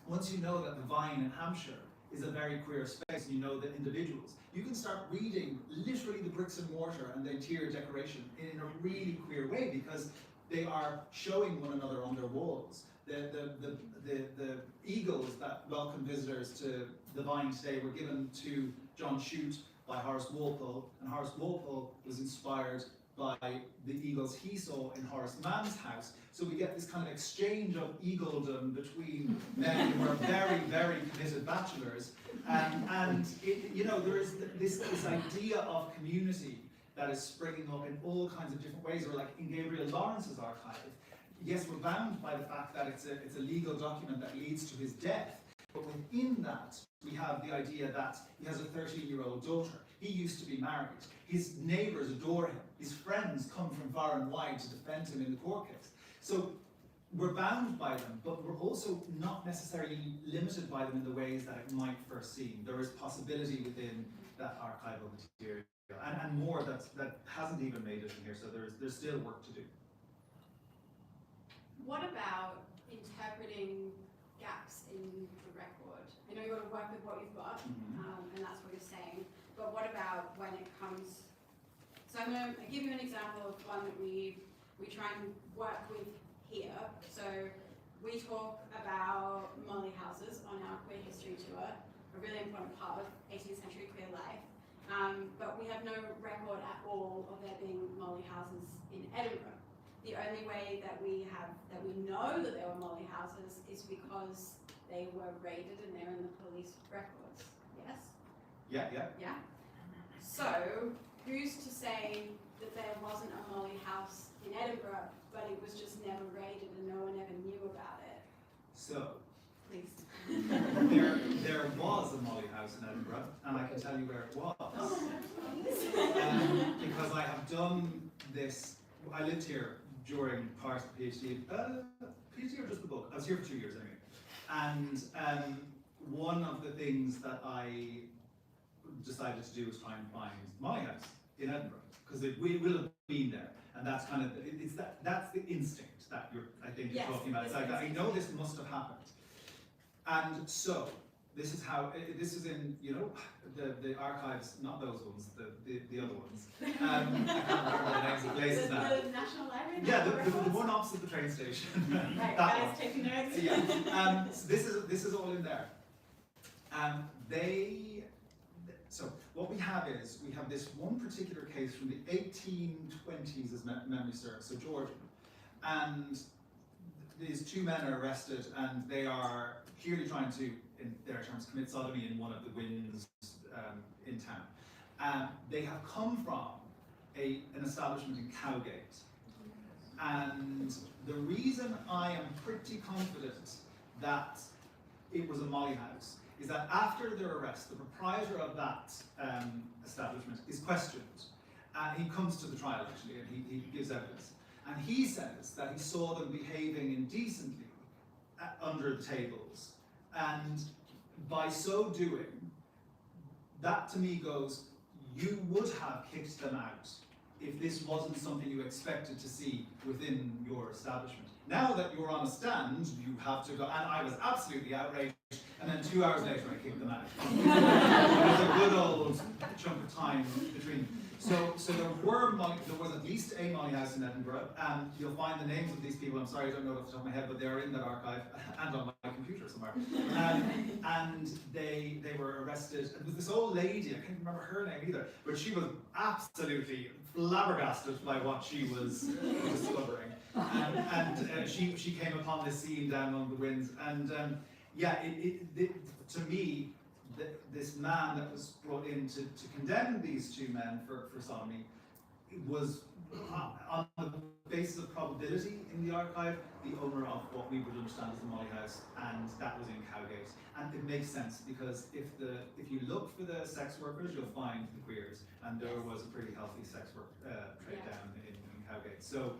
once you know that the Vine in Hampshire is a very queer space, and you know the individuals, you can start reading literally the bricks and mortar and the interior decoration in a really queer way, because they are showing one another on their walls. The eagles that welcome visitors to the Vine today were given to John Shute by Horace Walpole, and Horace Walpole was inspired by the eagles he saw in Horace Mann's house. So we get this kind of exchange of eagledom between men who are very, very committed bachelors. And it, you know, there is this idea of community that is springing up in all kinds of different ways, or like in Gabriel Lawrence's archive. Yes, we're bound by the fact that it's a legal document that leads to his death, but within that, we have the idea that he has a 13-year-old daughter. He used to be married. His neighbours adore him. His friends come from far and wide to defend him in the court case. So we're bound by them, but we're also not necessarily limited by them in the ways that it might first seem. There is possibility within that archival material, and more that hasn't even made it in here, so there's still work to do. What about interpreting gaps in the record? I know you want to work with what you've got, and that's what you're saying, but what about when it comes... So I'm going to give you an example of one that we try and work with here. So we talk about molly houses on our queer history tour, a really important part of 18th century queer life, but we have no record at all of there being molly houses in Edinburgh. The only way that we know that there were molly houses is because they were raided and they're in the police records. Yes? Yeah. So, who's to say that there wasn't a molly house in Edinburgh, but it was just never raided and no one ever knew about it? So, please. there was a molly house in Edinburgh, and I can tell you where it was. Because I have done this. I lived here during part of the PhD. PhD or just the book? I was here for 2 years anyway. And one of the things that I decided to do was try and find molly house in Edinburgh, because we will have been there, and that's kind of that's the instinct that you're talking about. It's like, I know this must have happened, and so this is how this is in the archives, not those ones, the other ones. I can't remember the names of places now. The National Library. Yeah, the one opposite the train station. Right, that guys, taking notes. Yeah. So this is all in there. So what we have is, we have this one particular case from the 1820s, as memory serves, so Georgian. And these two men are arrested, and they are clearly trying to, in their terms, commit sodomy in one of the wynds in town. They have come from an establishment in Cowgate. And the reason I am pretty confident that it was a molly house is that after their arrest, the proprietor of that establishment is questioned. And he comes to the trial, actually, and he gives evidence. And he says that he saw them behaving indecently under the tables. And by so doing, that to me goes, you would have kicked them out if this wasn't something you expected to see within your establishment. Now that you're on a stand, you have to go, and I was absolutely outraged, and then 2 hours later I kicked them out. There was a good old chunk of time between. So there was at least a Molly House in Edinburgh, and you'll find the names of these people. I'm sorry, I don't know it off the top of my head, but they're in that archive and on my computer somewhere. And they were arrested. It was this old lady, I can't remember her name either, but she was absolutely flabbergasted by what she was discovering. And she came upon this scene down on the winds, and to me, this man that was brought in to condemn these two men for sodomy was, on the basis of probability in the archive, the owner of what we would understand as the Molly House, and that was in Cowgate. And it makes sense, because if you look for the sex workers, you'll find the queers, and there was a pretty healthy sex work trade down in Cowgate. So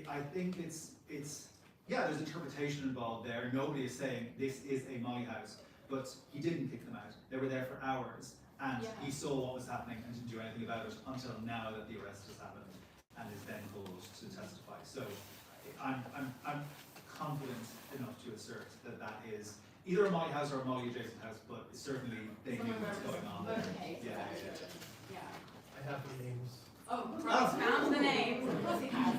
I think it's there's interpretation involved there. Nobody is saying this is a Molly House, but he didn't kick them out. They were there for hours, and he saw what was happening and didn't do anything about it until now that the arrest has happened, and is then called to testify. So I'm confident enough to assert that that is either a Molly House or a Molly adjacent house, but certainly they knew what's going on there. Yeah. I have the names. Oh, Ross found the names. Of course he has.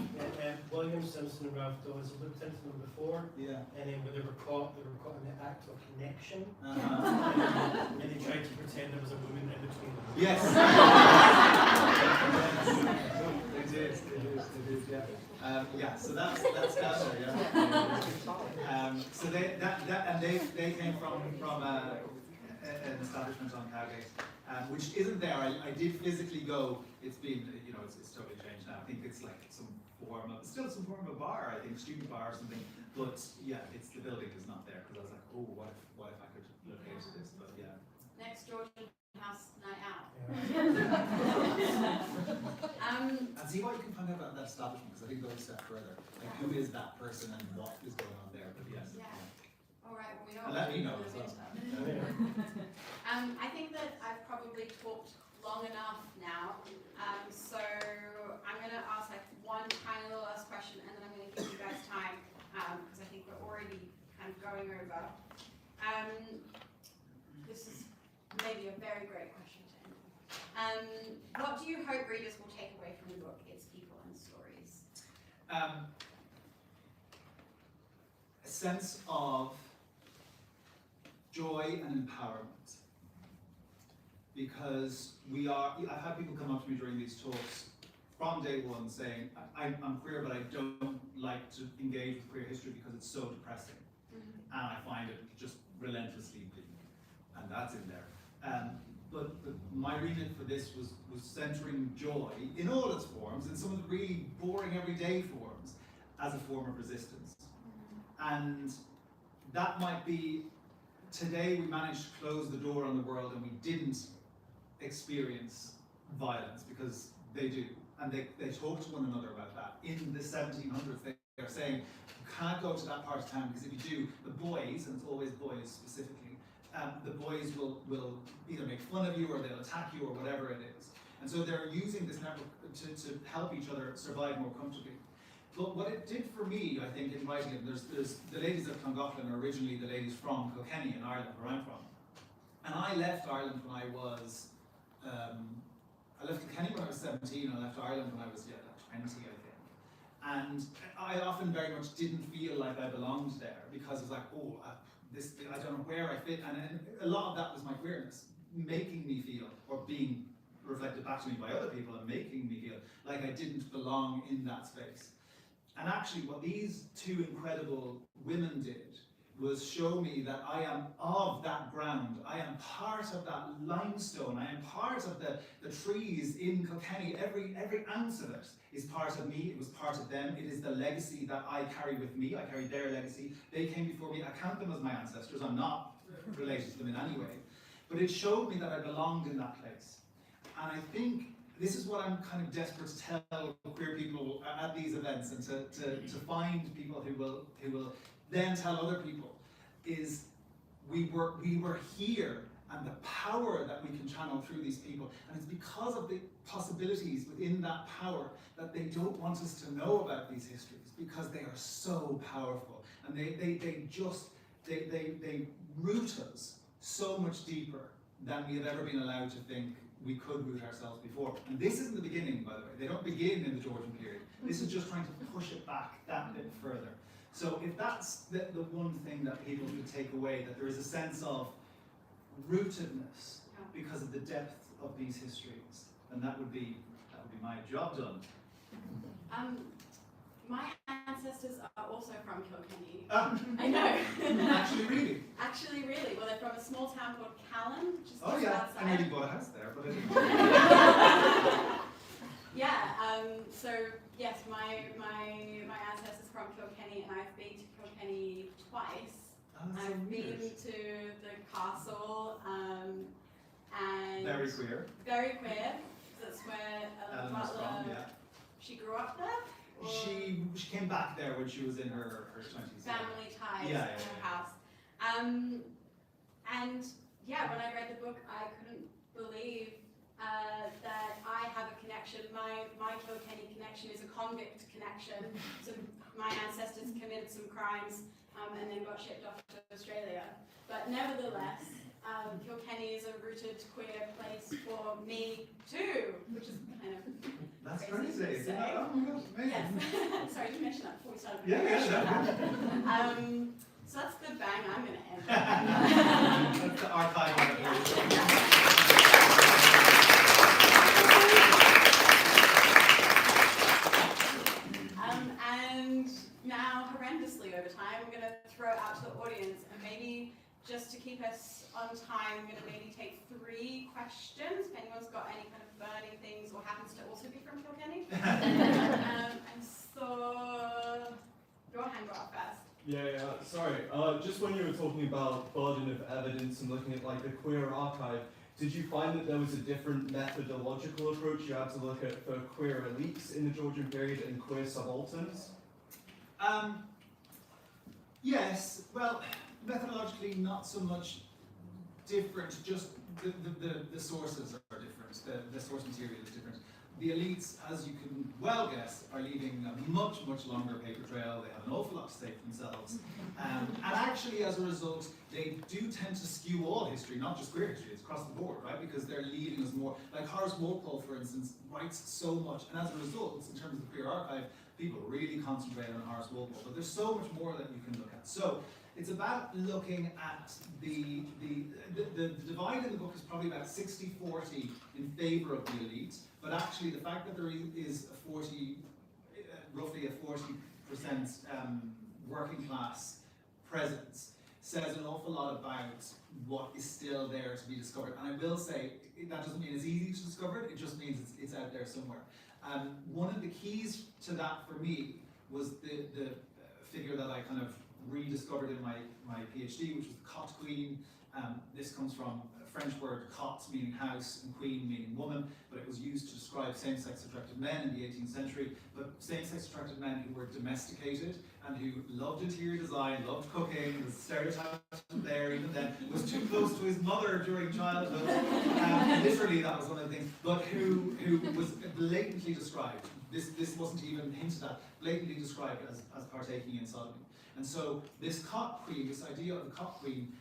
William, Simpson, and Ralph Dawes looked into them before, Yeah. and then when they were caught in the act of connection, Uh-huh. and they tried to pretend there was a woman in between them. Yes. They did, yeah. So that's better, yeah. So they came from an establishment on Cowgate, which isn't there. I did physically go. It's been, it's totally changed now. I think it's like still some form of a bar. I think student bar or something. But yeah, the building is not there, because I was like, oh, what if I could locate this? But yeah. Next Georgian House night out. And see what you can find out about that establishment, because I think go a step further. Like, who is that person and what is going on there? But yes. Yeah. All right. Well, we know. And let me know as well. I think that I've probably talked long enough now, so I'm going to ask like one final last question, and then I'm going to give you guys time, because I think we're already kind of going over. This is maybe a very great question to end on. What do you hope readers will take away from the book, its people and stories? A sense of joy and empowerment. Because I've had people come up to me during these talks from day one saying, I'm queer, but I don't like to engage with queer history because it's so depressing. And I find it just relentlessly bleak. And that's in there. But my remit for this was centering joy in all its forms, in some of the really boring everyday forms, as a form of resistance. And that might be, today we managed to close the door on the world and we didn't experience violence, because they do. And they talk to one another about that. In the 1700s, they are saying, you can't go to that part of town, because if you do, the boys, and it's always boys specifically, the boys will either make fun of you or they'll attack you or whatever it is. And so they're using this network to help each other survive more comfortably. But what it did for me, I think, in writing it, there's the ladies of Clongauchlin are originally the ladies from Kilkenny in Ireland, where I'm from. And I left Ireland when I was, I left Kilkenny when I was 17, I left Ireland when I was 20, I think. And I often very much didn't feel like I belonged there, because it was like, I don't know where I fit. And a lot of that was my queerness, making me feel, or being reflected back to me by other people and making me feel like I didn't belong in that space. And actually what these two incredible women did was show me that I am of that ground. I am part of that limestone. I am part of the trees in Kilkenny. Every ounce of it is part of me. It was part of them. It is the legacy that I carry with me. I carry their legacy. They came before me. I count them as my ancestors. I'm not related to them in any way. But it showed me that I belonged in that place. And I think this is what I'm kind of desperate to tell queer people at these events, and to find people who will then tell other people, is we were here and the power that we can channel through these people. And it's because of the possibilities within that power that they don't want us to know about these histories, because they are so powerful. And they root us so much deeper than we have ever been allowed to think we could root ourselves before. And this isn't the beginning, by the way. They don't begin in the Georgian period. This is just trying to push it back that bit further. So if that's the one thing that people could take away, that there is a sense of rootedness because of the depth of these histories, then that would be my job done. My ancestors are also from Kilkenny. I know. Actually, really? Actually, really. Well, they're from a small town called Callan, which is Oh just yeah, outside. I nearly bought a house there, but I didn't. Yeah. So yes, my ancestors from Kilkenny, and I've been to Kilkenny twice. I've been to the castle, and very queer. Very queer. That's where Eleanor's Butler. from, yeah. She grew up there. Or She came back there when she was in her 20s. family ties Yeah, in her house. And yeah, when I read the book, I couldn't believe that I have a connection. My Kilkenny connection is a convict connection. So my ancestors committed some crimes and then got shipped off to Australia. But nevertheless, Kilkenny is a rooted queer place for me too, which is kind of That's crazy crazy. to say. Oh my gosh, amazing. Yes. Sorry, you mentioned that before we started. Yeah. So that's the bang I'm going to end. That's the archival. And now, horrendously over time, we're going to throw it out to the audience, and maybe just to keep us on time, I'm going to maybe take 3 questions. If anyone's got any kind of burning things or happens to also be from Kilkenny. And so, go ahead and go up first. Yeah, sorry. Just when you were talking about burden of evidence and looking at like the queer archive, did you find that there was a different methodological approach you had to look at for queer elites in the Georgian period and queer subalterns? Yes, well, methodologically not so much different, just the sources are different, the source material is different. The elites, as you can well guess, are leaving a much longer paper trail. They have an awful lot to say for themselves. And actually, as a result, they do tend to skew all history, not just queer history, it's across the board, right? Because they're leaving us more, like Horace Walpole, for instance, writes so much, and as a result, in terms of the queer archive, people really concentrate on Horace Walpole, but there's so much more that you can look at. So, it's about looking at the divide in the book is probably about 60-40 in favour of the elite, but actually the fact that there is a roughly a 40% working class presence says an awful lot about what is still there to be discovered. And I will say, that doesn't mean it's easy to discover it, it just means it's out there somewhere. One of the keys to that for me was the figure that I kind of rediscovered in my PhD, which was the Cot Queen. This comes from a French word, cot meaning house and queen meaning woman, but it was used to describe same-sex attracted men in the 18th century, but same-sex attracted men who were domesticated and who loved interior design, loved cooking, the stereotype there even then, was too close to his mother during childhood, literally that was one of the things, but who was blatantly described, this wasn't even hinted at, blatantly described as partaking in sodomy. And so this cot queen, this idea of the cot queen,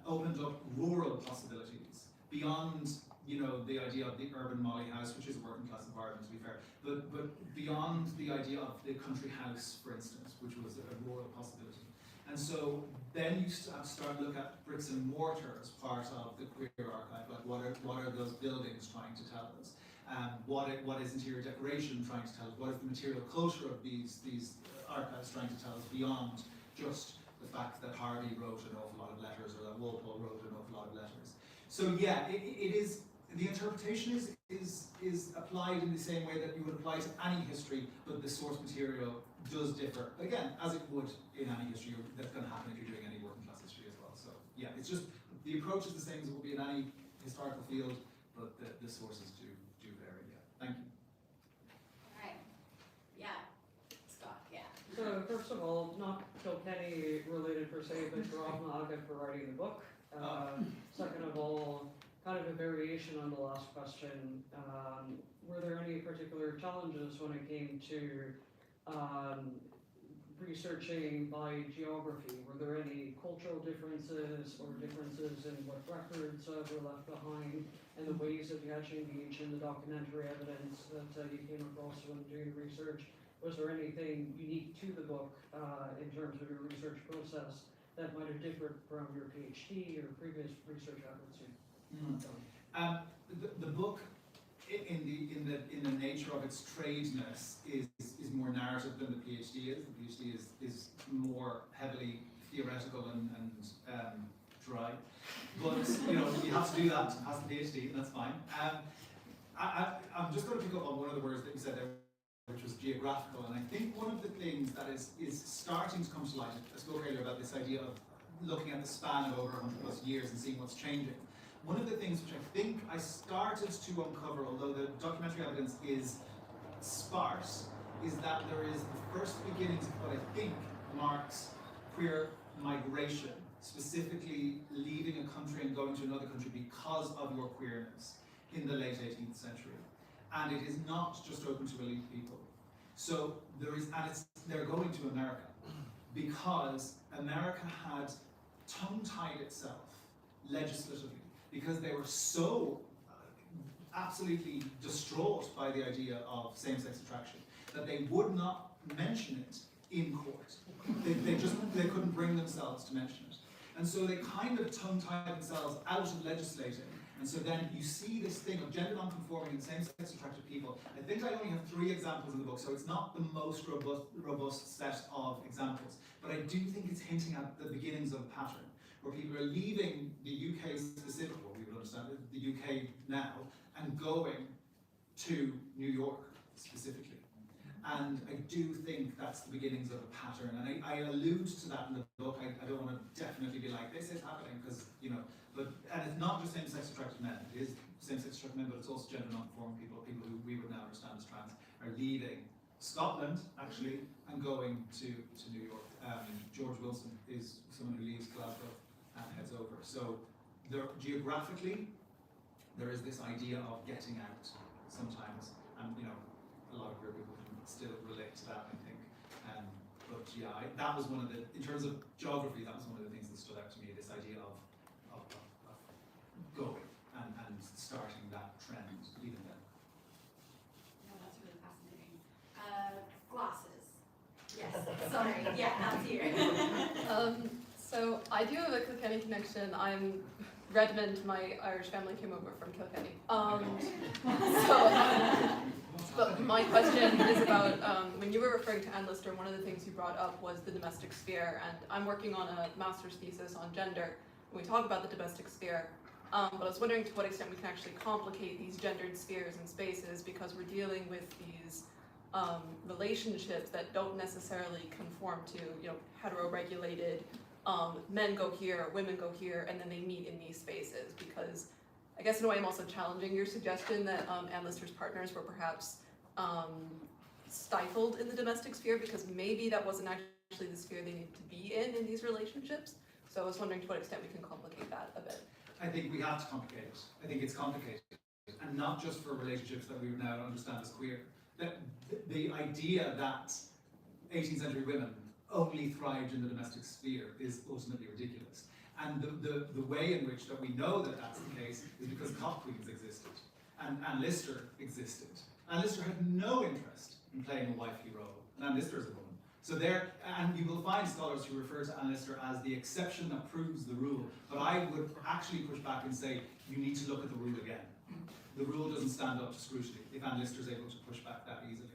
opened up rural possibilities beyond, you know, the idea of the urban Molly house, which is a working class environment to be fair, but beyond the idea of the country house, for instance, which was a rural possibility. And so then you start to look at bricks and mortar as part of the queer archive, like what are those buildings trying to tell us? What is interior decoration trying to tell us? What is the material culture of these archives trying to tell us beyond just the fact that Harvey wrote an awful lot of letters or that Walpole wrote an awful lot of letters? So yeah, it is, the interpretation is applied in the same way that you would apply to any history, but the source material does differ. Again, as it would in any history, that's going to happen if you're doing any working class history as well. So yeah, it's just, the approach is the same as it would be in any historical field, but the sources do vary, yeah. Thank you. All right. Yeah. Scott, yeah. So first of all, not Kilkenny related per se, but Drama Aga for writing the book. Second of all, kind of a variation on the last question. Were there any particular challenges when it came to researching by geography? Were there any cultural differences or differences in what records were left behind and the ways that you actually engaged in the documentary evidence that you came across when doing research? Was there anything unique to the book in terms of your research process that might have differed from your PhD or previous research efforts you've done? The book, in the nature of its tradeness, is more narrative than the PhD is. The PhD is more heavily theoretical and dry. But you have to do that as the PhD, and that's fine. I'm just going to pick up on one of the words that you said there, which was geographical, and I think one of the things that is starting to come to light, I spoke earlier about this idea of looking at the span of over 100 plus years and seeing what's changing. One of the things which I think I started to uncover, although the documentary evidence is sparse, is that there is the first beginnings of what I think marks queer migration, specifically leaving a country and going to another country because of your queerness in the late 18th century. And it is not just open to elite people. So they're going to America because America had tongue-tied itself legislatively, because they were so absolutely distraught by the idea of same-sex attraction that they would not mention it in court. They couldn't bring themselves to mention it. And so they kind of tongue-tied themselves out of legislating. And so then you see this thing of gender non-conforming and same-sex attracted people. I think I only have 3 examples in the book, so it's not the most robust set of examples. But I do think it's hinting at the beginnings of a pattern, where people are leaving the UK specifically, well, we would understand it, the UK now, and going to New York specifically. And I do think that's the beginnings of a pattern. And I allude to that in the book. I don't want to definitely be like, this is happening, because, and it's not just same-sex attracted men. It is same-sex attracted men, but it's also gender non-conforming people who we would now understand as trans, are leaving Scotland, actually, and going to New York. George Wilson is someone who leaves Glasgow and heads over. So geographically, there is this idea of getting out sometimes, and a lot of queer people can still relate to that, I think. But yeah, that was one of the, in terms of geography, that was one of the things that stood out to me, this idea of going and starting that trend even then. No, that's really fascinating. Glasses. Yes, sorry, yeah, that's you. So I do have a Kilkenny connection. I'm Redmond. My Irish family came over from Kilkenny. But my question is about when you were referring to Anne Lister, one of the things you brought up was the domestic sphere, and I'm working on a master's thesis on gender. We talk about the domestic sphere, but I was wondering to what extent we can actually complicate these gendered spheres and spaces, because we're dealing with these relationships that don't necessarily conform to hetero-regulated. Men go here, women go here, and then they meet in these spaces. Because I guess in a way I'm also challenging your suggestion that Anne Lister's partners were perhaps stifled in the domestic sphere, because maybe that wasn't actually the sphere they needed to be in these relationships. So I was wondering to what extent we can complicate that a bit. I think we have to complicate it. I think it's complicated. And not just for relationships that we would now understand as queer. The idea that 18th century women only thrived in the domestic sphere is ultimately ridiculous. And the way in which that we know that that's the case is because cop queens existed, and Anne Lister existed. Anne Lister had no interest in playing a wifely role, and Anne Lister is a woman. So and you will find scholars who refer to Anne Lister as the exception that proves the rule, but I would actually push back and say you need to look at the rule again. The rule doesn't stand up to scrutiny if Anne Lister is able to push back that easily.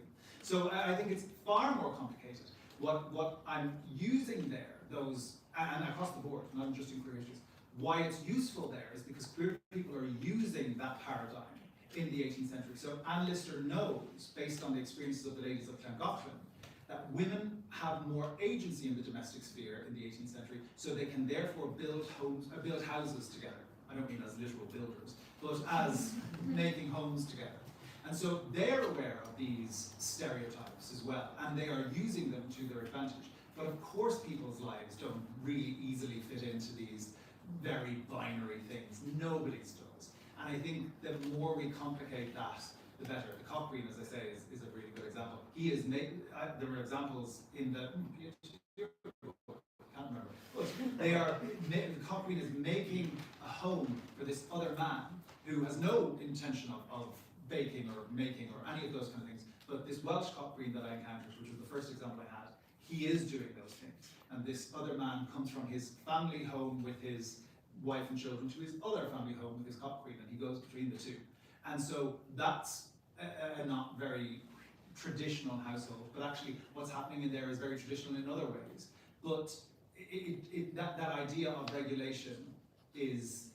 So I think it's far more complicated. What I'm using there, and across the board, not just in queer issues, why it's useful there is because queer people are using that paradigm in the 18th century. So Anne Lister knows, based on the experiences of the ladies of Llangollen, that women have more agency in the domestic sphere in the 18th century, so they can therefore build houses together. I don't mean as literal builders, but as making homes together. And so they're aware of these stereotypes as well, and they are using them to their advantage. But of course people's lives don't really easily fit into these very binary things. Nobody's does. And I think the more we complicate that, the better. The Cochrane, as I say, is a really good example. He is there are examples in the can't remember. But they are the Cochrane is making a home for this other man who has no intention of baking or making or any of those kind of things. But this Welsh Cochrane that I encountered, which was the first example I had, he is doing those things. And this other man comes from his family home with his wife and children to his other family home with his Cochrane, and he goes between the two. And so that's a not very traditional household, but actually what's happening in there is very traditional in other ways. But that idea of regulation is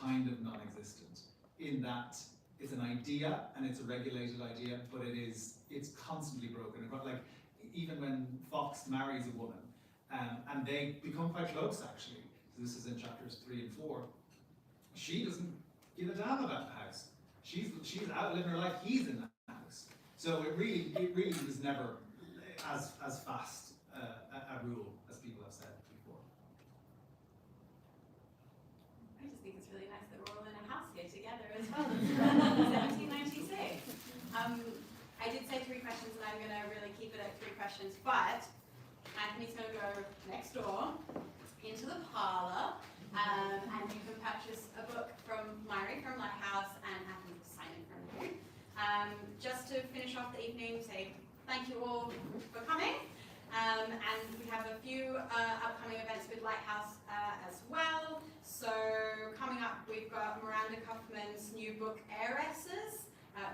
kind of non-existent, in that it's an idea and it's a regulated idea, but it's constantly broken. Like even when Fox marries a woman, and they become quite close actually. So this is in chapters 3 and 4. She doesn't give a damn about the house. She's out living her life. He's in that house. So it really was never as fast a rule as people have said before. I just think it's really nice that we're all in a house here together as well. 1796. I did say 3 questions, and I'm going to really keep it at 3 questions, but Anthony's going to go next door into the parlour, and you can purchase a book from Myri from Lighthouse, and Anthony will sign it from you. Just to finish off the evening, say thank you all for coming, and we have a few upcoming events with Lighthouse as well. So coming up, we've got Miranda Kaufman's new book, Heiresses,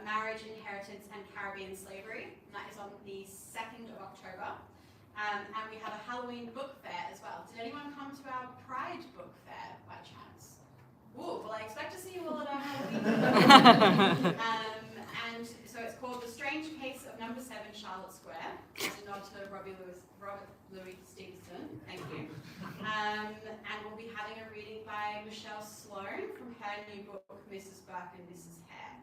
Marriage, Inheritance and Caribbean Slavery, and that is on the 2nd of October. And we have a Halloween book fair as well. Did anyone come to our Pride book fair by chance? Ooh, well I expect to see you all at our Halloween book fair. And so it's called The Strange Case of Number 7 Charlotte Square, as a nod to Robert Louis Stevenson, thank you. And we'll be having a reading by Michelle Sloan from her new book, Mrs. Burke and Mrs. Hare.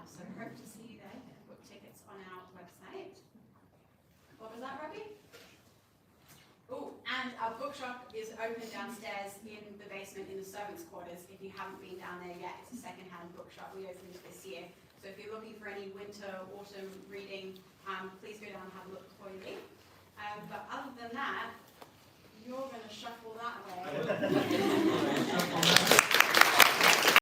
So hope to see you there. Book tickets on our website. What was that, Robbie? Oh, and our bookshop is open downstairs in the basement in the servants' quarters. If you haven't been down there yet, it's a secondhand bookshop we opened this year. So if you're looking for any winter, autumn reading, please go down and have a look before you leave. But other than that, you're going to